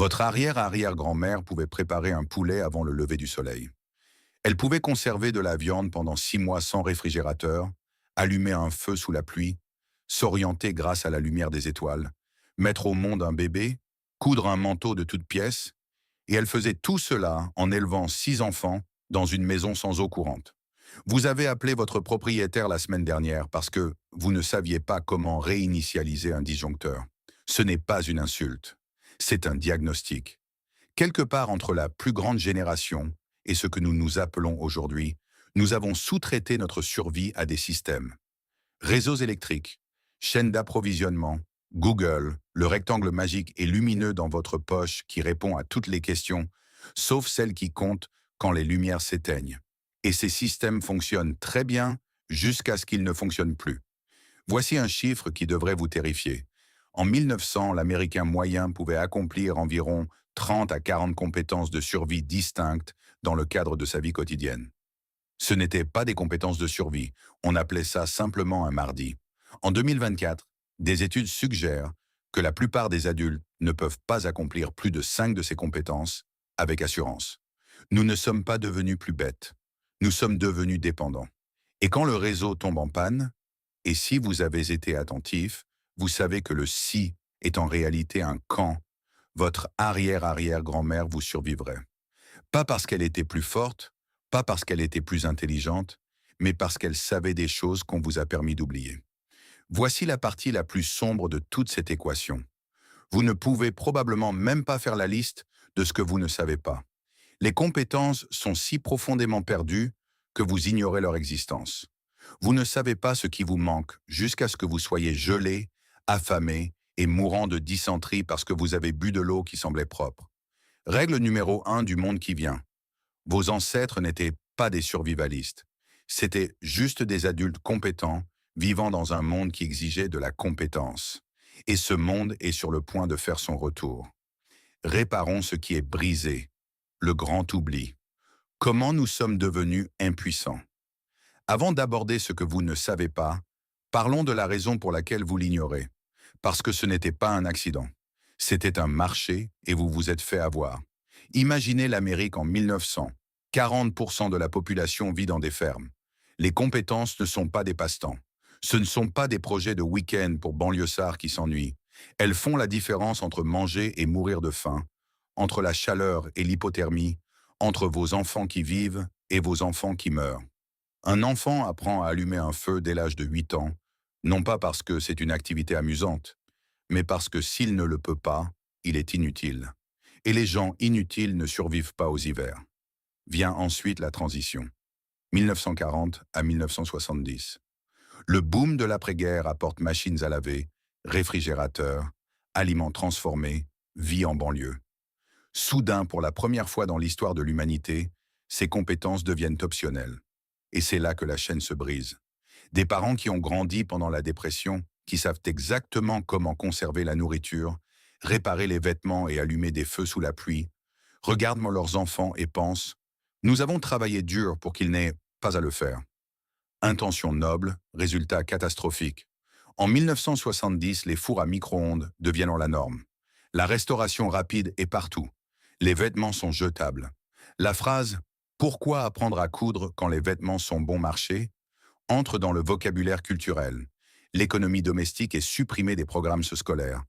Votre arrière-arrière-grand-mère pouvait préparer un poulet avant le lever du soleil. Elle pouvait conserver de la viande pendant 6 mois sans réfrigérateur, allumer un feu sous la pluie, s'orienter grâce à la lumière des étoiles, mettre au monde un bébé, coudre un manteau de toutes pièces, et elle faisait tout cela en élevant 6 enfants dans une maison sans eau courante. Vous avez appelé votre propriétaire la semaine dernière parce que vous ne saviez pas comment réinitialiser un disjoncteur. Ce n'est pas une insulte, c'est un diagnostic. Quelque part entre la plus grande génération et ce que nous nous appelons aujourd'hui, nous avons sous-traité notre survie à des systèmes. Réseaux électriques, chaînes d'approvisionnement, Google, le rectangle magique et lumineux dans votre poche qui répond à toutes les questions, sauf celles qui comptent quand les lumières s'éteignent. Et ces systèmes fonctionnent très bien jusqu'à ce qu'ils ne fonctionnent plus. Voici un chiffre qui devrait vous terrifier. En 1900, l'Américain moyen pouvait accomplir environ 30 à 40 compétences de survie distinctes dans le cadre de sa vie quotidienne. Ce n'étaient pas des compétences de survie, on appelait ça simplement un mardi. En 2024, des études suggèrent que la plupart des adultes ne peuvent pas accomplir plus de 5 de ces compétences avec assurance. Nous ne sommes pas devenus plus bêtes, nous sommes devenus dépendants. Et quand le réseau tombe en panne, et si vous avez été attentif, vous savez que le si est en réalité un quand, votre arrière-arrière-grand-mère vous survivrait. Pas parce qu'elle était plus forte, pas parce qu'elle était plus intelligente, mais parce qu'elle savait des choses qu'on vous a permis d'oublier. Voici la partie la plus sombre de toute cette équation. Vous ne pouvez probablement même pas faire la liste de ce que vous ne savez pas. Les compétences sont si profondément perdues que vous ignorez leur existence. Vous ne savez pas ce qui vous manque jusqu'à ce que vous soyez gelé, affamé et mourant de dysenterie parce que vous avez bu de l'eau qui semblait propre. Règle numéro 1 du monde qui vient. Vos ancêtres n'étaient pas des survivalistes. C'étaient juste des adultes compétents vivant dans un monde qui exigeait de la compétence. Et ce monde est sur le point de faire son retour. Réparons ce qui est brisé, le grand oubli. Comment nous sommes devenus impuissants? Avant d'aborder ce que vous ne savez pas, parlons de la raison pour laquelle vous l'ignorez. Parce que ce n'était pas un accident. C'était un marché et vous vous êtes fait avoir. Imaginez l'Amérique en 1900. 40% de la population vit dans des fermes. Les compétences ne sont pas des passe-temps. Ce ne sont pas des projets de week-end pour banlieusards qui s'ennuient. Elles font la différence entre manger et mourir de faim, entre la chaleur et l'hypothermie, entre vos enfants qui vivent et vos enfants qui meurent. Un enfant apprend à allumer un feu dès l'âge de 8 ans, non pas parce que c'est une activité amusante, mais parce que s'il ne le peut pas, il est inutile. Et les gens inutiles ne survivent pas aux hivers. Vient ensuite la transition, 1940 à 1970. Le boom de l'après-guerre apporte machines à laver, réfrigérateurs, aliments transformés, vie en banlieue. Soudain, pour la première fois dans l'histoire de l'humanité, ces compétences deviennent optionnelles. Et c'est là que la chaîne se brise. Des parents qui ont grandi pendant la dépression, qui savent exactement comment conserver la nourriture, réparer les vêtements et allumer des feux sous la pluie, regardent leurs enfants et pensent « Nous avons travaillé dur pour qu'ils n'aient pas à le faire ». Intention noble, résultat catastrophique. En 1970, les fours à micro-ondes deviennent la norme. La restauration rapide est partout. Les vêtements sont jetables. La phrase « Pourquoi apprendre à coudre quand les vêtements sont bon marché ?» entre dans le vocabulaire culturel. L'économie domestique est supprimée des programmes scolaires.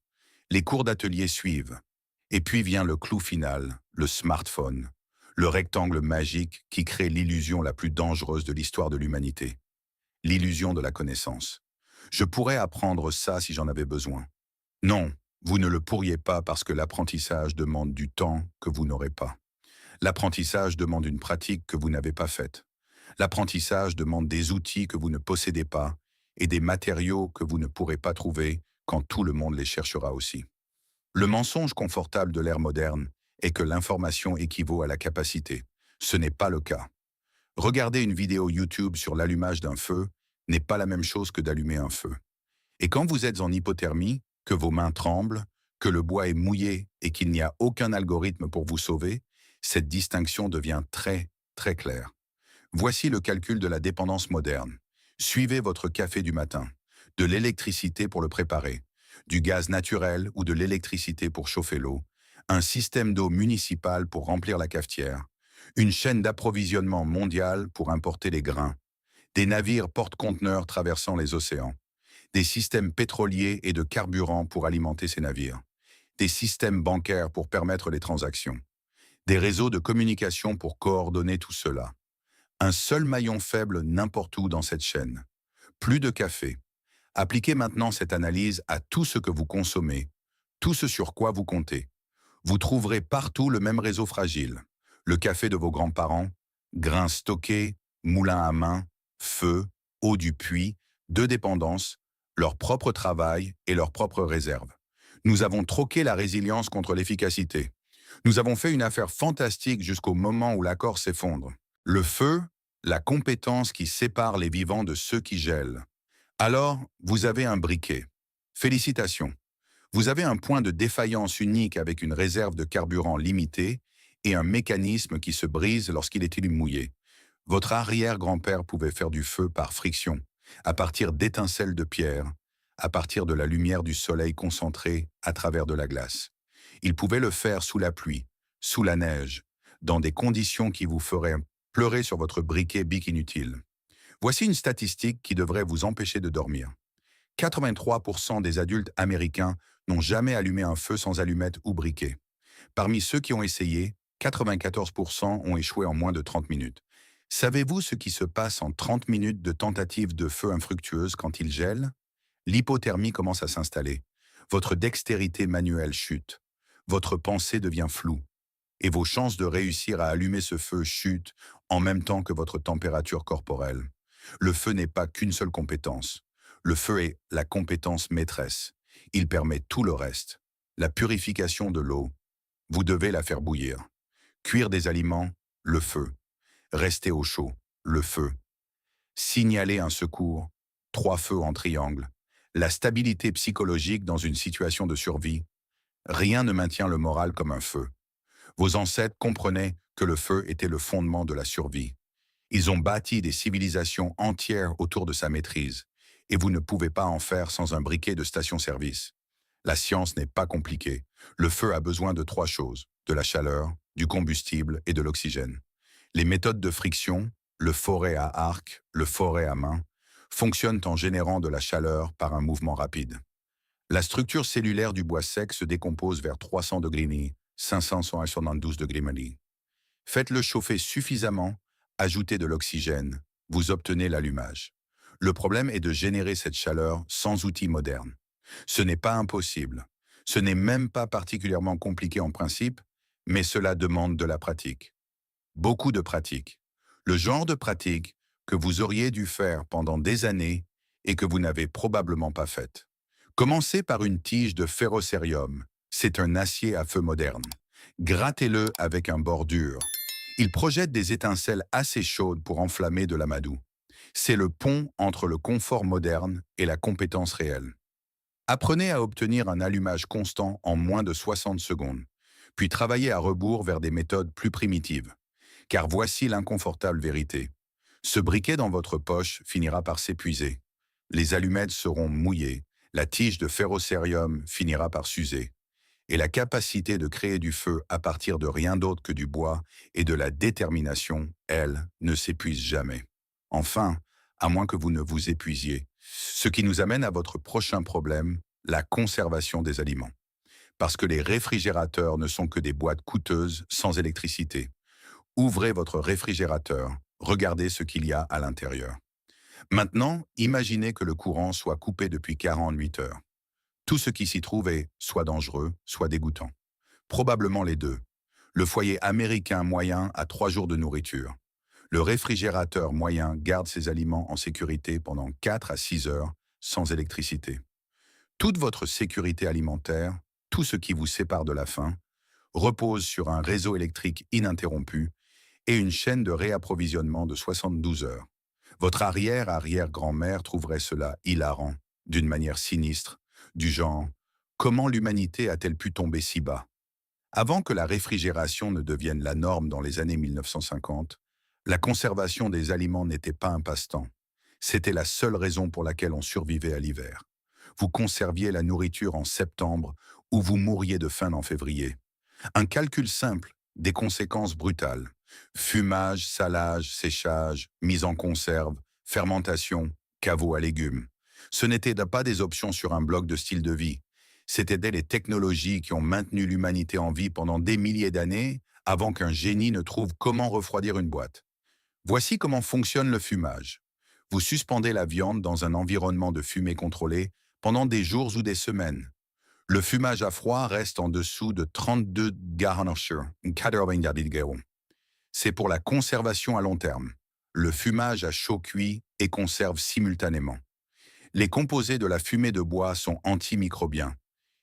Les cours d'atelier suivent. Et puis vient le clou final, le smartphone, le rectangle magique qui crée l'illusion la plus dangereuse de l'histoire de l'humanité. L'illusion de la connaissance. Je pourrais apprendre ça si j'en avais besoin. Non, vous ne le pourriez pas parce que l'apprentissage demande du temps que vous n'aurez pas. L'apprentissage demande une pratique que vous n'avez pas faite. L'apprentissage demande des outils que vous ne possédez pas et des matériaux que vous ne pourrez pas trouver quand tout le monde les cherchera aussi. Le mensonge confortable de l'ère moderne est que l'information équivaut à la capacité. Ce n'est pas le cas. Regarder une vidéo YouTube sur l'allumage d'un feu n'est pas la même chose que d'allumer un feu. Et quand vous êtes en hypothermie, que vos mains tremblent, que le bois est mouillé et qu'il n'y a aucun algorithme pour vous sauver, cette distinction devient très, très claire. Voici le calcul de la dépendance moderne. Suivez votre café du matin, de l'électricité pour le préparer, du gaz naturel ou de l'électricité pour chauffer l'eau. un système d'eau municipal pour remplir la cafetière, une chaîne d'approvisionnement mondiale pour importer les grains, des navires porte-conteneurs traversant les océans, des systèmes pétroliers et de carburant pour alimenter ces navires, des systèmes bancaires pour permettre les transactions, des réseaux de communication pour coordonner tout cela. Un seul maillon faible n'importe où dans cette chaîne. Plus de café. Appliquez maintenant cette analyse à tout ce que vous consommez, tout ce sur quoi vous comptez. Vous trouverez partout le même réseau fragile. Le café de vos grands-parents, grains stockés, moulins à main, feu, eau du puits, deux dépendances, leur propre travail et leurs propres réserves. Nous avons troqué la résilience contre l'efficacité. Nous avons fait une affaire fantastique jusqu'au moment où l'accord s'effondre. Le feu, la compétence qui sépare les vivants de ceux qui gèlent. Alors, vous avez un briquet. Félicitations. Vous avez un point de défaillance unique avec une réserve de carburant limitée et un mécanisme qui se brise lorsqu'il est mouillé. Votre arrière-grand-père pouvait faire du feu par friction, à partir d'étincelles de pierre, à partir de la lumière du soleil concentrée à travers de la glace. Il pouvait le faire sous la pluie, sous la neige, dans des conditions qui vous feraient pleurer sur votre briquet bic inutile. Voici une statistique qui devrait vous empêcher de dormir. 83% des adultes américains n'ont jamais allumé un feu sans allumette ou briquet. Parmi ceux qui ont essayé, 94% ont échoué en moins de 30 minutes. Savez-vous ce qui se passe en 30 minutes de tentative de feu infructueuse quand il gèle? L'hypothermie commence à s'installer. Votre dextérité manuelle chute. Votre pensée devient floue. Et vos chances de réussir à allumer ce feu chutent en même temps que votre température corporelle. Le feu n'est pas qu'une seule compétence. Le feu est la compétence maîtresse. Il permet tout le reste. La purification de l'eau, vous devez la faire bouillir. Cuire des aliments, le feu. Rester au chaud, le feu. Signaler un secours, 3 feux en triangle. La stabilité psychologique dans une situation de survie. Rien ne maintient le moral comme un feu. Vos ancêtres comprenaient que le feu était le fondement de la survie. Ils ont bâti des civilisations entières autour de sa maîtrise, et vous ne pouvez pas en faire sans un briquet de station-service. La science n'est pas compliquée. Le feu a besoin de 3 choses, de la chaleur, du combustible et de l'oxygène. Les méthodes de friction, le forêt à arc, le forêt à main, fonctionnent en générant de la chaleur par un mouvement rapide. La structure cellulaire du bois sec se décompose vers 300 degrés, 572 degrés. Faites-le chauffer suffisamment, ajoutez de l'oxygène, vous obtenez l'allumage. Le problème est de générer cette chaleur sans outils modernes. Ce n'est pas impossible. Ce n'est même pas particulièrement compliqué en principe, mais cela demande de la pratique. Beaucoup de pratique. Le genre de pratique que vous auriez dû faire pendant des années et que vous n'avez probablement pas faite. Commencez par une tige de ferrocérium. C'est un acier à feu moderne. Grattez-le avec un bord dur. Il projette des étincelles assez chaudes pour enflammer de l'amadou. C'est le pont entre le confort moderne et la compétence réelle. Apprenez à obtenir un allumage constant en moins de 60 secondes, puis travaillez à rebours vers des méthodes plus primitives. Car voici l'inconfortable vérité. Ce briquet dans votre poche finira par s'épuiser. Les allumettes seront mouillées, la tige de ferrocérium finira par s'user. Et la capacité de créer du feu à partir de rien d'autre que du bois et de la détermination, elle, ne s'épuise jamais. Enfin, à moins que vous ne vous épuisiez. Ce qui nous amène à votre prochain problème, la conservation des aliments. Parce que les réfrigérateurs ne sont que des boîtes coûteuses sans électricité. Ouvrez votre réfrigérateur, regardez ce qu'il y a à l'intérieur. Maintenant, imaginez que le courant soit coupé depuis 48 heures. Tout ce qui s'y trouve est soit dangereux, soit dégoûtant. Probablement les deux. Le foyer américain moyen a 3 jours de nourriture. Le réfrigérateur moyen garde ses aliments en sécurité pendant 4 à 6 heures sans électricité. Toute votre sécurité alimentaire, tout ce qui vous sépare de la faim, repose sur un réseau électrique ininterrompu et une chaîne de réapprovisionnement de 72 heures. Votre arrière-arrière-grand-mère trouverait cela hilarant, d'une manière sinistre, du genre « Comment l'humanité a-t-elle pu tomber si bas ?» Avant que la réfrigération ne devienne la norme dans les années 1950, la conservation des aliments n'était pas un passe-temps. C'était la seule raison pour laquelle on survivait à l'hiver. Vous conserviez la nourriture en septembre ou vous mourriez de faim en février. Un calcul simple, des conséquences brutales. Fumage, salage, séchage, mise en conserve, fermentation, caveau à légumes. Ce n'étaient pas des options sur un bloc de style de vie. C'étaient les technologies qui ont maintenu l'humanité en vie pendant des milliers d'années avant qu'un génie ne trouve comment refroidir une boîte. Voici comment fonctionne le fumage. Vous suspendez la viande dans un environnement de fumée contrôlée pendant des jours ou des semaines. Le fumage à froid reste en dessous de 32 Fahrenheit. C'est pour la conservation à long terme. Le fumage à chaud cuit et conserve simultanément. Les composés de la fumée de bois sont antimicrobiens.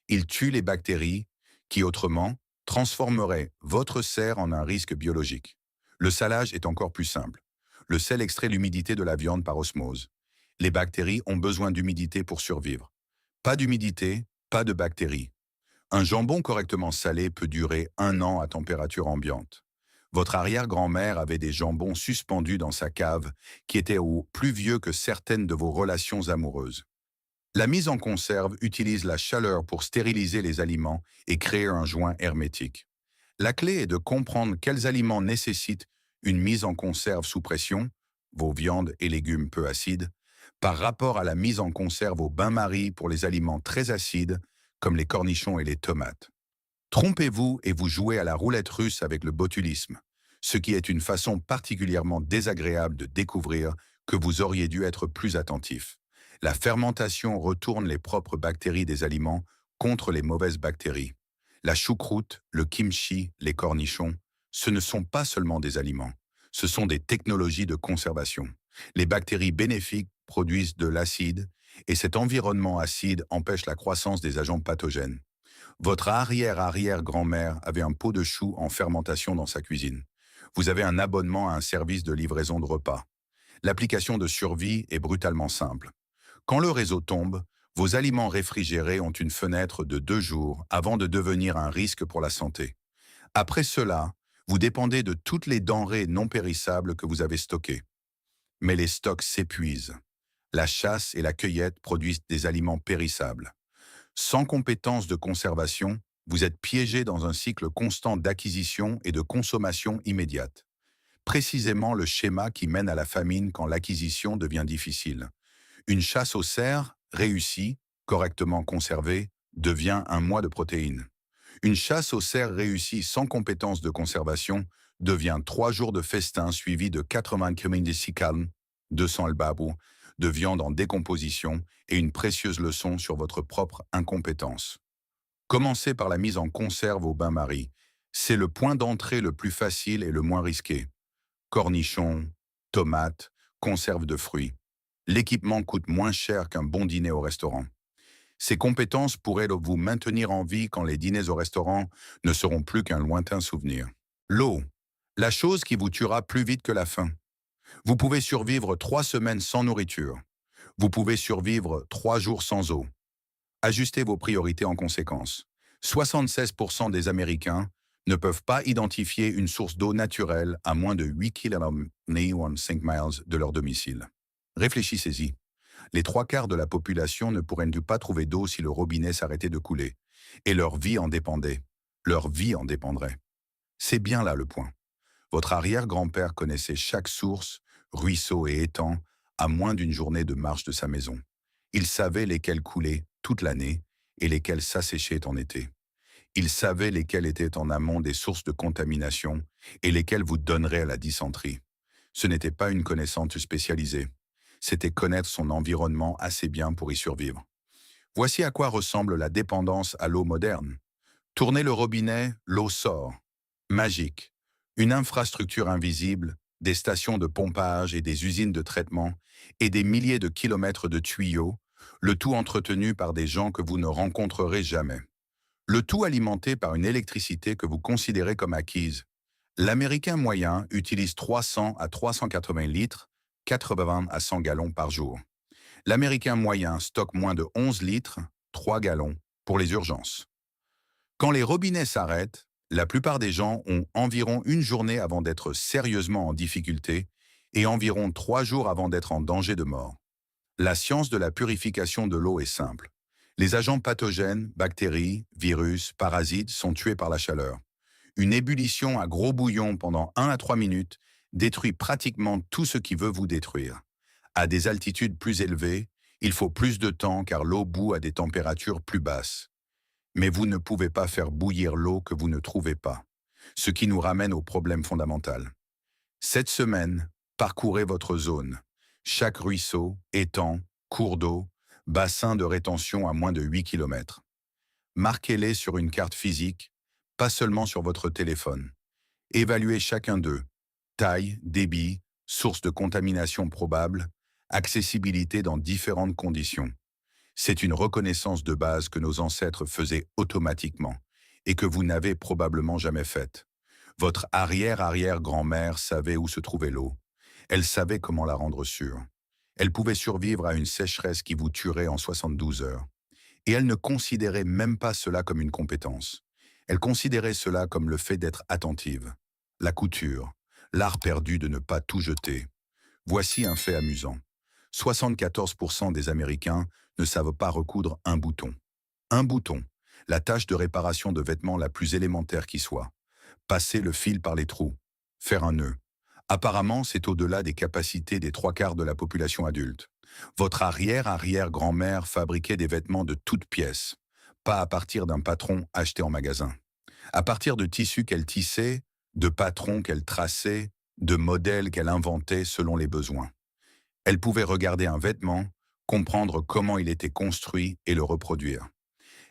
Ils tuent les bactéries qui, autrement, transformeraient votre serre en un risque biologique. Le salage est encore plus simple. Le sel extrait l'humidité de la viande par osmose. Les bactéries ont besoin d'humidité pour survivre. Pas d'humidité, pas de bactéries. Un jambon correctement salé peut durer 1 an à température ambiante. Votre arrière-grand-mère avait des jambons suspendus dans sa cave qui étaient plus vieux que certaines de vos relations amoureuses. La mise en conserve utilise la chaleur pour stériliser les aliments et créer un joint hermétique. La clé est de comprendre quels aliments nécessitent une mise en conserve sous pression, vos viandes et légumes peu acides, par rapport à la mise en conserve au bain-marie pour les aliments très acides, comme les cornichons et les tomates. Trompez-vous et vous jouez à la roulette russe avec le botulisme, ce qui est une façon particulièrement désagréable de découvrir que vous auriez dû être plus attentif. La fermentation retourne les propres bactéries des aliments contre les mauvaises bactéries. La choucroute, le kimchi, les cornichons, ce ne sont pas seulement des aliments, ce sont des technologies de conservation. Les bactéries bénéfiques produisent de l'acide et cet environnement acide empêche la croissance des agents pathogènes. Votre arrière-arrière-grand-mère avait un pot de choux en fermentation dans sa cuisine. Vous avez un abonnement à un service de livraison de repas. L'application de survie est brutalement simple. Quand le réseau tombe, vos aliments réfrigérés ont une fenêtre de 2 jours avant de devenir un risque pour la santé. Après cela, vous dépendez de toutes les denrées non périssables que vous avez stockées. Mais les stocks s'épuisent. La chasse et la cueillette produisent des aliments périssables. Sans compétences de conservation, vous êtes piégé dans un cycle constant d'acquisition et de consommation immédiate. Précisément le schéma qui mène à la famine quand l'acquisition devient difficile. Une chasse aux cerfs, réussie, correctement conservée, devient un mois de protéines. Une chasse aux cerfs réussie sans compétences de conservation devient 3 jours de festin suivis de 80 km de calme, 200 albabou, de viande en décomposition et une précieuse leçon sur votre propre incompétence. Commencez par la mise en conserve au bain-marie. C'est le point d'entrée le plus facile et le moins risqué. Cornichons, tomates, conserve de fruits. L'équipement coûte moins cher qu'un bon dîner au restaurant. Ces compétences pourraient vous maintenir en vie quand les dîners au restaurant ne seront plus qu'un lointain souvenir. L'eau, la chose qui vous tuera plus vite que la faim. Vous pouvez survivre 3 semaines sans nourriture. Vous pouvez survivre 3 jours sans eau. Ajustez vos priorités en conséquence. 76% des Américains ne peuvent pas identifier une source d'eau naturelle à moins de 8 km ou 5 miles de leur domicile. Réfléchissez-y. Les 3/4 de la population ne pourraient pas trouver d'eau si le robinet s'arrêtait de couler. Et leur vie en dépendait. Leur vie en dépendrait. C'est bien là le point. Votre arrière-grand-père connaissait chaque source, ruisseau et étang, à moins d'une journée de marche de sa maison. Il savait lesquels coulaient toute l'année et lesquels s'asséchaient en été. Il savait lesquels étaient en amont des sources de contamination et lesquels vous donneraient à la dysenterie. Ce n'était pas une connaissance spécialisée. C'était connaître son environnement assez bien pour y survivre. Voici à quoi ressemble la dépendance à l'eau moderne. Tournez le robinet, l'eau sort. Magique. Une infrastructure invisible, des stations de pompage et des usines de traitement, et des milliers de kilomètres de tuyaux, le tout entretenu par des gens que vous ne rencontrerez jamais. Le tout alimenté par une électricité que vous considérez comme acquise. L'Américain moyen utilise 300 à 380 litres, 80 à 100 gallons par jour. L'Américain moyen stocke moins de 11 litres, 3 gallons, pour les urgences. Quand les robinets s'arrêtent, la plupart des gens ont environ une journée avant d'être sérieusement en difficulté et environ 3 jours avant d'être en danger de mort. La science de la purification de l'eau est simple. Les agents pathogènes, bactéries, virus, parasites sont tués par la chaleur. Une ébullition à gros bouillon pendant 1 à 3 minutes détruit pratiquement tout ce qui veut vous détruire. À des altitudes plus élevées, il faut plus de temps car l'eau bout à des températures plus basses. Mais vous ne pouvez pas faire bouillir l'eau que vous ne trouvez pas. Ce qui nous ramène au problème fondamental. Cette semaine, parcourez votre zone. Chaque ruisseau, étang, cours d'eau, bassin de rétention à moins de 8 km. Marquez-les sur une carte physique, pas seulement sur votre téléphone. Évaluez chacun d'eux. Taille, débit, source de contamination probable, accessibilité dans différentes conditions. C'est une reconnaissance de base que nos ancêtres faisaient automatiquement et que vous n'avez probablement jamais faite. Votre arrière-arrière-grand-mère savait où se trouvait l'eau. Elle savait comment la rendre sûre. Elle pouvait survivre à une sécheresse qui vous tuerait en 72 heures. Et elle ne considérait même pas cela comme une compétence. Elle considérait cela comme le fait d'être attentive. La couture, l'art perdu de ne pas tout jeter. Voici un fait amusant. 74% des Américains ne savent pas recoudre un bouton. Un bouton, la tâche de réparation de vêtements la plus élémentaire qui soit. Passer le fil par les trous. Faire un nœud. Apparemment, c'est au-delà des capacités des 3/4 de la population adulte. Votre arrière-arrière-grand-mère fabriquait des vêtements de toutes pièces, pas à partir d'un patron acheté en magasin. À partir de tissus qu'elle tissait, de patrons qu'elle traçait, de modèles qu'elle inventait selon les besoins. Elle pouvait regarder un vêtement, comprendre comment il était construit et le reproduire.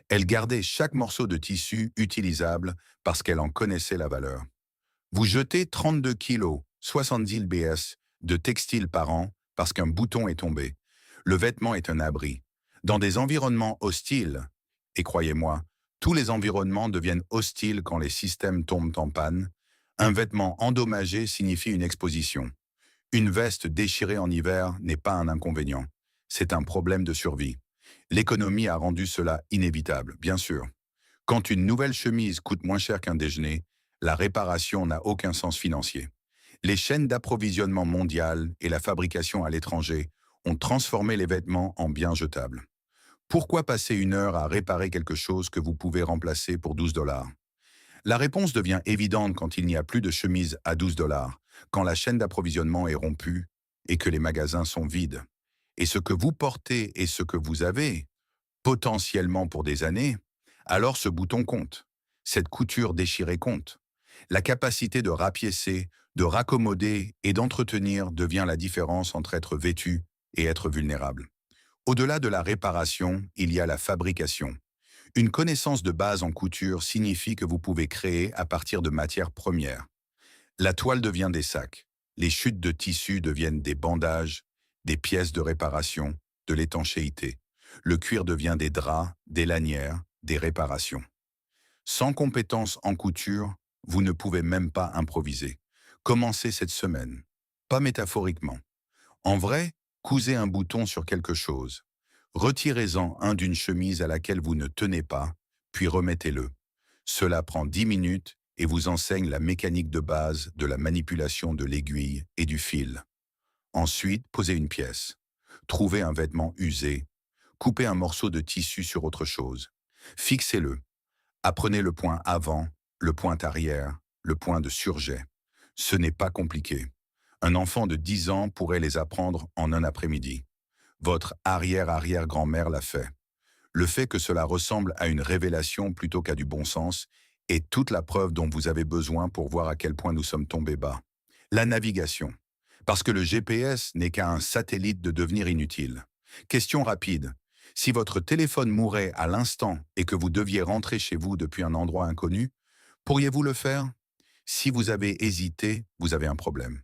Elle gardait chaque morceau de tissu utilisable parce qu'elle en connaissait la valeur. Vous jetez 32 kilos, 70 lbs, de textile par an parce qu'un bouton est tombé. Le vêtement est un abri. Dans des environnements hostiles, et croyez-moi, tous les environnements deviennent hostiles quand les systèmes tombent en panne, un vêtement endommagé signifie une exposition. Une veste déchirée en hiver n'est pas un inconvénient. C'est un problème de survie. L'économie a rendu cela inévitable, bien sûr. Quand une nouvelle chemise coûte moins cher qu'un déjeuner, la réparation n'a aucun sens financier. Les chaînes d'approvisionnement mondiales et la fabrication à l'étranger ont transformé les vêtements en biens jetables. Pourquoi passer 1 heure à réparer quelque chose que vous pouvez remplacer pour 12 $? La réponse devient évidente quand il n'y a plus de chemise à 12 $, quand la chaîne d'approvisionnement est rompue et que les magasins sont vides. Et ce que vous portez et ce que vous avez, potentiellement pour des années, alors ce bouton compte. Cette couture déchirée compte. La capacité de rapiécer, de raccommoder et d'entretenir devient la différence entre être vêtu et être vulnérable. Au-delà de la réparation, il y a la fabrication. Une connaissance de base en couture signifie que vous pouvez créer à partir de matières premières. La toile devient des sacs. Les chutes de tissu deviennent des bandages, des pièces de réparation, de l'étanchéité. Le cuir devient des draps, des lanières, des réparations. Sans compétences en couture, vous ne pouvez même pas improviser. Commencez cette semaine. Pas métaphoriquement. En vrai, cousez un bouton sur quelque chose. Retirez-en un d'une chemise à laquelle vous ne tenez pas, puis remettez-le. Cela prend 10 minutes et vous enseigne la mécanique de base de la manipulation de l'aiguille et du fil. Ensuite, posez une pièce. Trouvez un vêtement usé. Coupez un morceau de tissu sur autre chose. Fixez-le. Apprenez le point avant, le point arrière, le point de surjet. Ce n'est pas compliqué. Un enfant de 10 ans pourrait les apprendre en un après-midi. Votre arrière-arrière-grand-mère l'a fait. Le fait que cela ressemble à une révélation plutôt qu'à du bon sens est toute la preuve dont vous avez besoin pour voir à quel point nous sommes tombés bas. La navigation. Parce que le GPS n'est qu'un satellite de devenir inutile. Question rapide. Si votre téléphone mourait à l'instant et que vous deviez rentrer chez vous depuis un endroit inconnu, pourriez-vous le faire? Si vous avez hésité, vous avez un problème.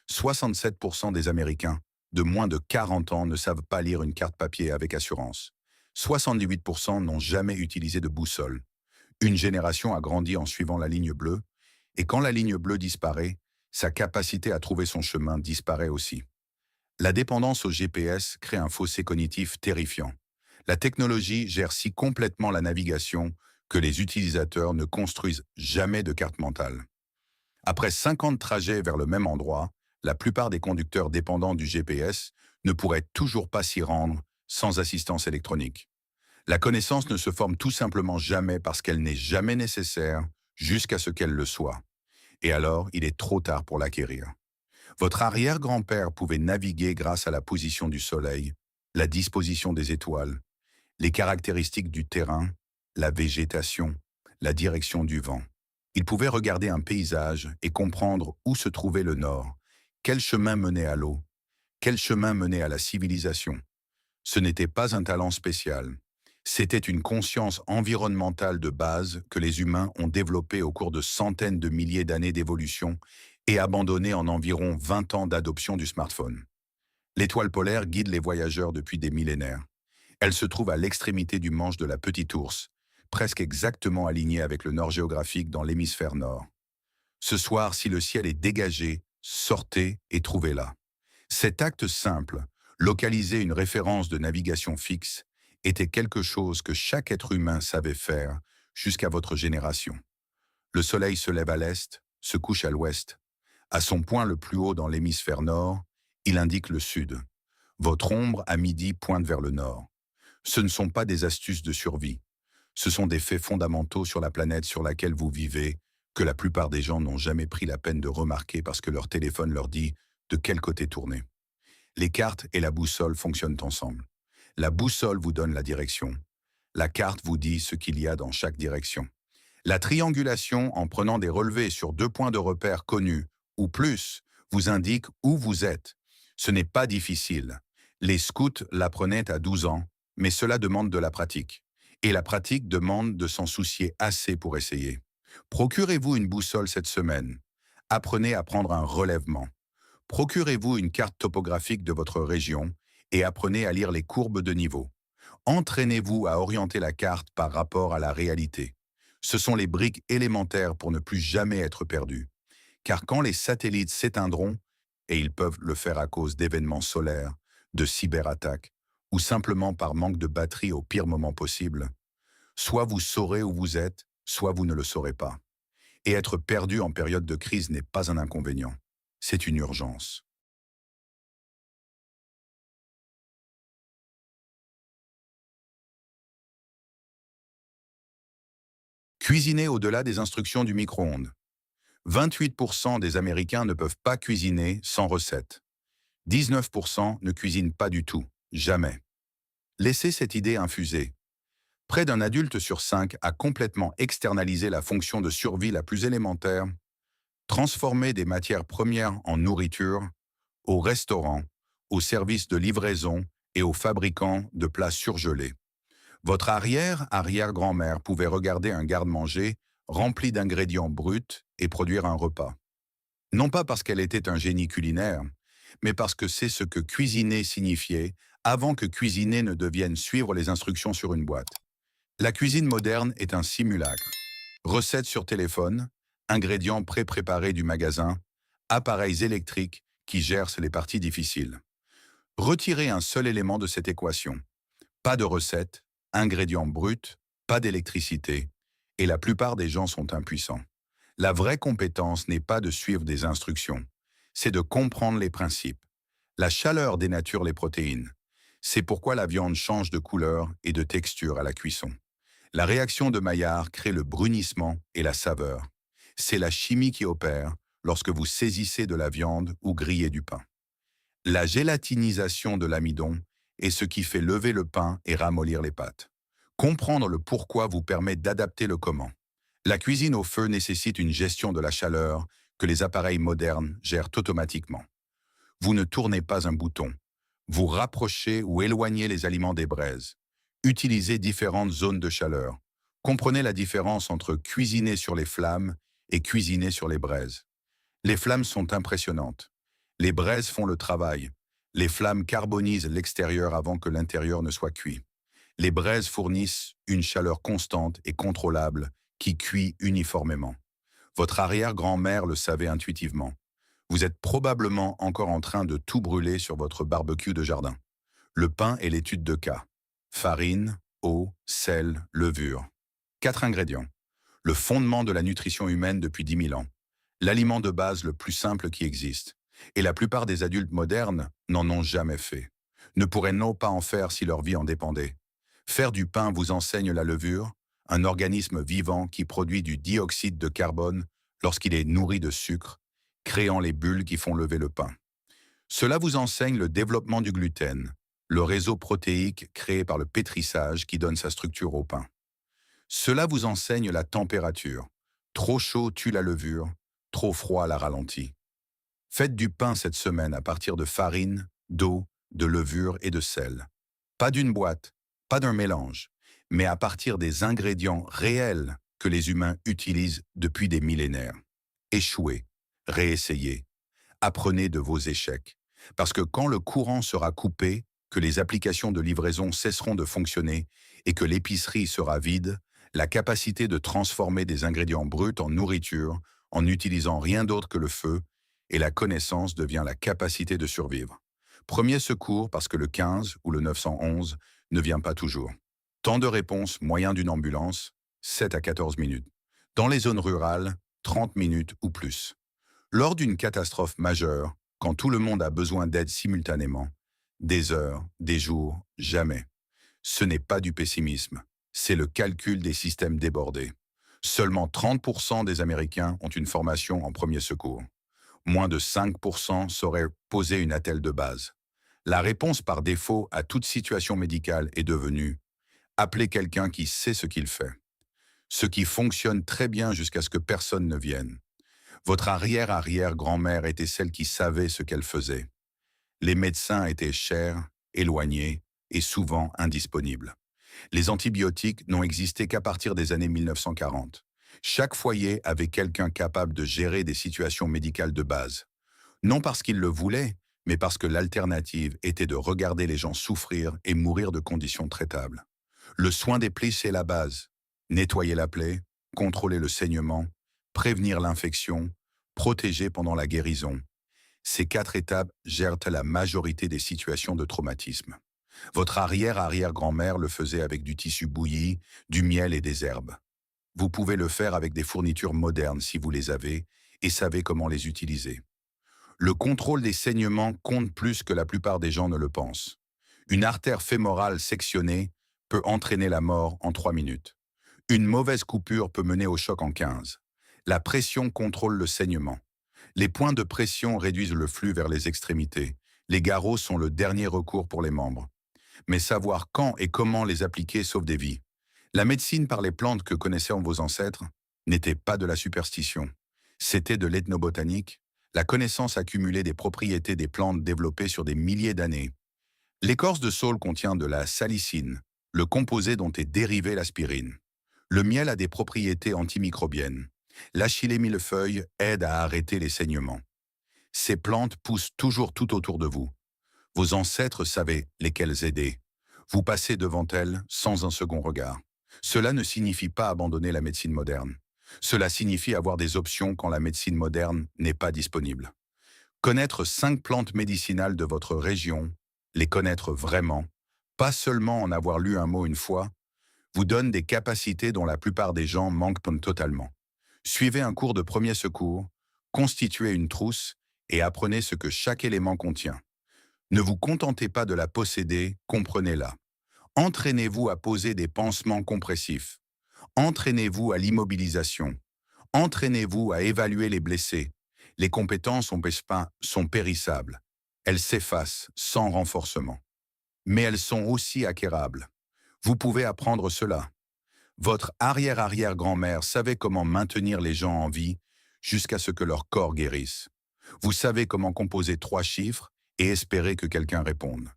67% des Américains de moins de 40 ans ne savent pas lire une carte papier avec assurance. 78% n'ont jamais utilisé de boussole. Une génération a grandi en suivant la ligne bleue, et quand la ligne bleue disparaît, sa capacité à trouver son chemin disparaît aussi. La dépendance au GPS crée un fossé cognitif terrifiant. La technologie gère si complètement la navigation que les utilisateurs ne construisent jamais de carte mentale. Après 50 trajets vers le même endroit, la plupart des conducteurs dépendants du GPS ne pourraient toujours pas s'y rendre sans assistance électronique. La connaissance ne se forme tout simplement jamais parce qu'elle n'est jamais nécessaire, jusqu'à ce qu'elle le soit. Et alors, il est trop tard pour l'acquérir. Votre arrière-grand-père pouvait naviguer grâce à la position du soleil, la disposition des étoiles, les caractéristiques du terrain, la végétation, la direction du vent. Il pouvait regarder un paysage et comprendre où se trouvait le nord, quel chemin menait à l'eau, quel chemin menait à la civilisation. Ce n'était pas un talent spécial. C'était une conscience environnementale de base que les humains ont développée au cours de centaines de milliers d'années d'évolution et abandonnée en environ 20 ans d'adoption du smartphone. L'étoile polaire guide les voyageurs depuis des millénaires. Elle se trouve à l'extrémité du manche de la Petite Ourse, presque exactement alignée avec le nord géographique dans l'hémisphère nord. Ce soir, si le ciel est dégagé, sortez et trouvez-la. Cet acte simple, localiser une référence de navigation fixe, était quelque chose que chaque être humain savait faire jusqu'à votre génération. Le soleil se lève à l'est, se couche à l'ouest. À son point le plus haut dans l'hémisphère nord, il indique le sud. Votre ombre à midi pointe vers le nord. Ce ne sont pas des astuces de survie. Ce sont des faits fondamentaux sur la planète sur laquelle vous vivez, que la plupart des gens n'ont jamais pris la peine de remarquer parce que leur téléphone leur dit de quel côté tourner. Les cartes et la boussole fonctionnent ensemble. La boussole vous donne la direction. La carte vous dit ce qu'il y a dans chaque direction. La triangulation, en prenant des relevés sur 2 points de repère connus, ou plus, vous indique où vous êtes. Ce n'est pas difficile. Les scouts l'apprenaient à 12 ans, mais cela demande de la pratique. Et la pratique demande de s'en soucier assez pour essayer. Procurez-vous une boussole cette semaine. Apprenez à prendre un relèvement. Procurez-vous une carte topographique de votre région et apprenez à lire les courbes de niveau. Entraînez-vous à orienter la carte par rapport à la réalité. Ce sont les briques élémentaires pour ne plus jamais être perdu. Car quand les satellites s'éteindront, et ils peuvent le faire à cause d'événements solaires, de cyberattaques, ou simplement par manque de batterie au pire moment possible, soit vous saurez où vous êtes, soit vous ne le saurez pas. Et être perdu en période de crise n'est pas un inconvénient. C'est une urgence. Cuisiner au-delà des instructions du micro-ondes. 28% des Américains ne peuvent pas cuisiner sans recette. 19% ne cuisinent pas du tout, jamais. Laissez cette idée infuser. Près d'un adulte sur 5 a complètement externalisé la fonction de survie la plus élémentaire, transformer des matières premières en nourriture, aux restaurants, aux services de livraison et aux fabricants de plats surgelés. Votre arrière-arrière-grand-mère pouvait regarder un garde-manger rempli d'ingrédients bruts et produire un repas. Non pas parce qu'elle était un génie culinaire, mais parce que c'est ce que cuisiner signifiait avant que cuisiner ne devienne suivre les instructions sur une boîte. La cuisine moderne est un simulacre. Recettes sur téléphone, ingrédients pré-préparés du magasin, appareils électriques qui gèrent les parties difficiles. Retirez un seul élément de cette équation. Pas de recette, ingrédients bruts, pas d'électricité, et la plupart des gens sont impuissants. La vraie compétence n'est pas de suivre des instructions, c'est de comprendre les principes. La chaleur dénature les protéines. C'est pourquoi la viande change de couleur et de texture à la cuisson. La réaction de Maillard crée le brunissement et la saveur. C'est la chimie qui opère lorsque vous saisissez de la viande ou grillez du pain. La gélatinisation de l'amidon est ce qui fait lever le pain et ramollir les pâtes. Comprendre le pourquoi vous permet d'adapter le comment. La cuisine au feu nécessite une gestion de la chaleur que les appareils modernes gèrent automatiquement. Vous ne tournez pas un bouton. Vous rapprochez ou éloignez les aliments des braises. Utilisez différentes zones de chaleur. Comprenez la différence entre cuisiner sur les flammes et cuisiner sur les braises. Les flammes sont impressionnantes. Les braises font le travail. Les flammes carbonisent l'extérieur avant que l'intérieur ne soit cuit. Les braises fournissent une chaleur constante et contrôlable qui cuit uniformément. Votre arrière-grand-mère le savait intuitivement. Vous êtes probablement encore en train de tout brûler sur votre barbecue de jardin. Le pain est l'étude de cas. Farine, eau, sel, levure. 4 ingrédients. Le fondement de la nutrition humaine depuis 10 000 ans. L'aliment de base le plus simple qui existe. Et la plupart des adultes modernes n'en ont jamais fait. Ne pourraient non pas en faire si leur vie en dépendait. Faire du pain vous enseigne la levure, un organisme vivant qui produit du dioxyde de carbone lorsqu'il est nourri de sucre, créant les bulles qui font lever le pain. Cela vous enseigne le développement du gluten, le réseau protéique créé par le pétrissage qui donne sa structure au pain. Cela vous enseigne la température. Trop chaud tue la levure, trop froid la ralentit. Faites du pain cette semaine à partir de farine, d'eau, de levure et de sel. Pas d'une boîte, pas d'un mélange, mais à partir des ingrédients réels que les humains utilisent depuis des millénaires. Échouez, réessayez, apprenez de vos échecs. Parce que quand le courant sera coupé, que les applications de livraison cesseront de fonctionner et que l'épicerie sera vide, la capacité de transformer des ingrédients bruts en nourriture en n'utilisant rien d'autre que le feu et la connaissance devient la capacité de survivre. Premier secours parce que le 15 ou le 911 ne vient pas toujours. Temps de réponse moyen d'une ambulance, 7 à 14 minutes. Dans les zones rurales, 30 minutes ou plus. Lors d'une catastrophe majeure, quand tout le monde a besoin d'aide simultanément, des heures, des jours, jamais. Ce n'est pas du pessimisme, c'est le calcul des systèmes débordés. Seulement 30% des Américains ont une formation en premier secours. Moins de 5% sauraient poser une attelle de base. La réponse par défaut à toute situation médicale est devenue « Appelez quelqu'un qui sait ce qu'il fait ». Ce qui fonctionne très bien jusqu'à ce que personne ne vienne. Votre arrière-arrière-grand-mère était celle qui savait ce qu'elle faisait. Les médecins étaient chers, éloignés et souvent indisponibles. Les antibiotiques n'ont existé qu'à partir des années 1940. Chaque foyer avait quelqu'un capable de gérer des situations médicales de base. Non parce qu'il le voulait, mais parce que l'alternative était de regarder les gens souffrir et mourir de conditions traitables. Le soin des plaies, c'est la base. Nettoyer la plaie, contrôler le saignement, prévenir l'infection, protéger pendant la guérison. Ces 4 étapes gèrent la majorité des situations de traumatisme. Votre arrière-arrière-grand-mère le faisait avec du tissu bouilli, du miel et des herbes. Vous pouvez le faire avec des fournitures modernes si vous les avez et savez comment les utiliser. Le contrôle des saignements compte plus que la plupart des gens ne le pensent. Une artère fémorale sectionnée peut entraîner la mort en 3 minutes. Une mauvaise coupure peut mener au choc en 15. La pression contrôle le saignement. Les points de pression réduisent le flux vers les extrémités. Les garrots sont le dernier recours pour les membres. Mais savoir quand et comment les appliquer sauve des vies. La médecine par les plantes que connaissaient vos ancêtres n'était pas de la superstition. C'était de l'ethnobotanique, la connaissance accumulée des propriétés des plantes développées sur des milliers d'années. L'écorce de saule contient de la salicine, le composé dont est dérivée l'aspirine. Le miel a des propriétés antimicrobiennes. L'achillée millefeuille aide à arrêter les saignements. Ces plantes poussent toujours tout autour de vous. Vos ancêtres savaient lesquelles aider. Vous passez devant elles sans un second regard. Cela ne signifie pas abandonner la médecine moderne. Cela signifie avoir des options quand la médecine moderne n'est pas disponible. Connaître 5 plantes médicinales de votre région, les connaître vraiment, pas seulement en avoir lu un mot une fois, vous donne des capacités dont la plupart des gens manquent totalement. Suivez un cours de premier secours, constituez une trousse et apprenez ce que chaque élément contient. Ne vous contentez pas de la posséder, comprenez-la. Entraînez-vous à poser des pansements compressifs. Entraînez-vous à l'immobilisation. Entraînez-vous à évaluer les blessés. Les compétences sont périssables. Elles s'effacent sans renforcement. Mais elles sont aussi acquérables. Vous pouvez apprendre cela. Votre arrière-arrière-grand-mère savait comment maintenir les gens en vie jusqu'à ce que leur corps guérisse. Vous savez comment composer 3 chiffres et espérer que quelqu'un réponde.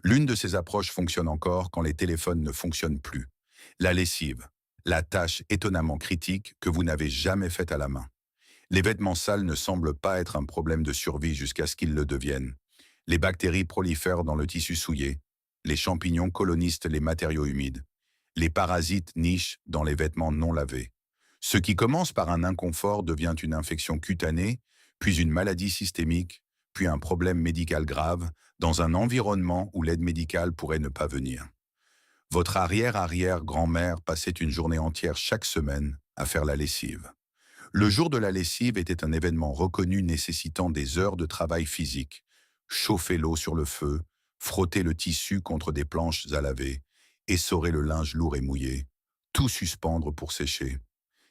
L'une de ces approches fonctionne encore quand les téléphones ne fonctionnent plus. La lessive, la tâche étonnamment critique que vous n'avez jamais faite à la main. Les vêtements sales ne semblent pas être un problème de survie jusqu'à ce qu'ils le deviennent. Les bactéries prolifèrent dans le tissu souillé. Les champignons colonisent les matériaux humides. Les parasites nichent dans les vêtements non lavés. Ce qui commence par un inconfort devient une infection cutanée, puis une maladie systémique, puis un problème médical grave, dans un environnement où l'aide médicale pourrait ne pas venir. Votre arrière-arrière-grand-mère passait une journée entière chaque semaine à faire la lessive. Le jour de la lessive était un événement reconnu nécessitant des heures de travail physique. Chauffer l'eau sur le feu, frotter le tissu contre des planches à laver, essorer le linge lourd et mouillé. tout suspendre pour sécher.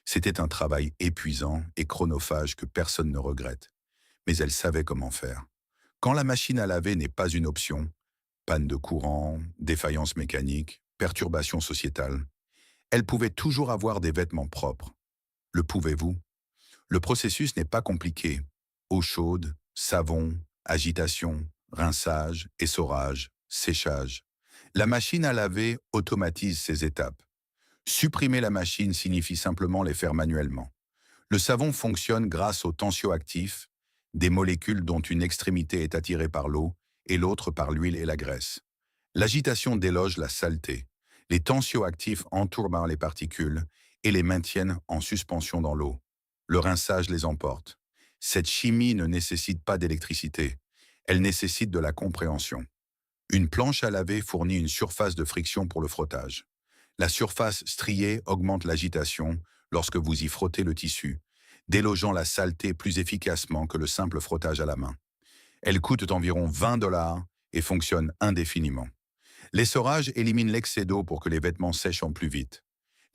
C'était un travail épuisant et chronophage que personne ne regrette, mais elle savait comment faire. Quand la machine à laver n'est pas une option, panne de courant, défaillance mécanique, perturbation sociétale, elle pouvait toujours avoir des vêtements propres. Le pouvez-vous? Le processus n'est pas compliqué. Eau chaude, savon, agitation, rinçage, essorage, séchage. La machine à laver automatise ces étapes. Supprimer la machine signifie simplement les faire manuellement. Le savon fonctionne grâce au tensioactif, des molécules dont une extrémité est attirée par l'eau et l'autre par l'huile et la graisse. L'agitation déloge la saleté. Les tensioactifs entourent les particules et les maintiennent en suspension dans l'eau. Le rinçage les emporte. Cette chimie ne nécessite pas d'électricité. Elle nécessite de la compréhension. Une planche à laver fournit une surface de friction pour le frottage. La surface striée augmente l'agitation lorsque vous y frottez le tissu, délogeant la saleté plus efficacement que le simple frottage à la main. Elle coûte environ 20 $ et fonctionne indéfiniment. L'essorage élimine l'excès d'eau pour que les vêtements sèchent en plus vite.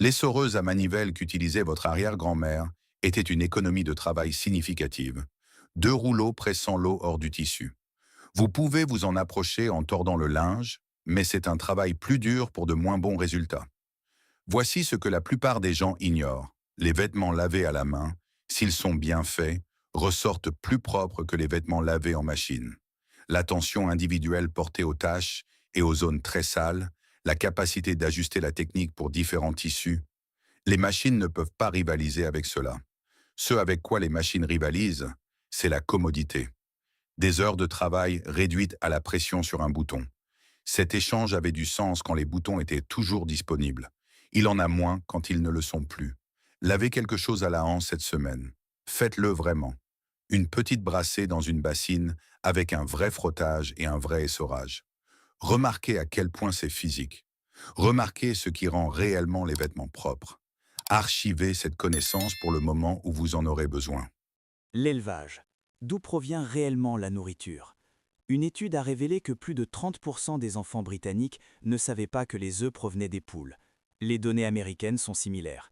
L'essoreuse à manivelle qu'utilisait votre arrière-grand-mère était une économie de travail significative. 2 rouleaux pressant l'eau hors du tissu. Vous pouvez vous en approcher en tordant le linge, mais c'est un travail plus dur pour de moins bons résultats. Voici ce que la plupart des gens ignorent. Les vêtements lavés à la main, s'ils sont bien faits, ressortent plus propres que les vêtements lavés en machine. L'attention individuelle portée aux tâches et aux zones très sales, la capacité d'ajuster la technique pour différents tissus. Les machines ne peuvent pas rivaliser avec cela. Ce avec quoi les machines rivalisent, c'est la commodité. Des heures de travail réduites à la pression sur un bouton. Cet échange avait du sens quand les boutons étaient toujours disponibles. Il en a moins quand ils ne le sont plus. Lavez quelque chose à la hanche cette semaine. Faites-le vraiment. Une petite brassée dans une bassine avec un vrai frottage et un vrai essorage. Remarquez à quel point c'est physique. Remarquez ce qui rend réellement les vêtements propres. Archivez cette connaissance pour le moment où vous en aurez besoin. L'élevage. D'où provient réellement la nourriture? Une étude a révélé que plus de 30% des enfants britanniques ne savaient pas que les œufs provenaient des poules. Les données américaines sont similaires.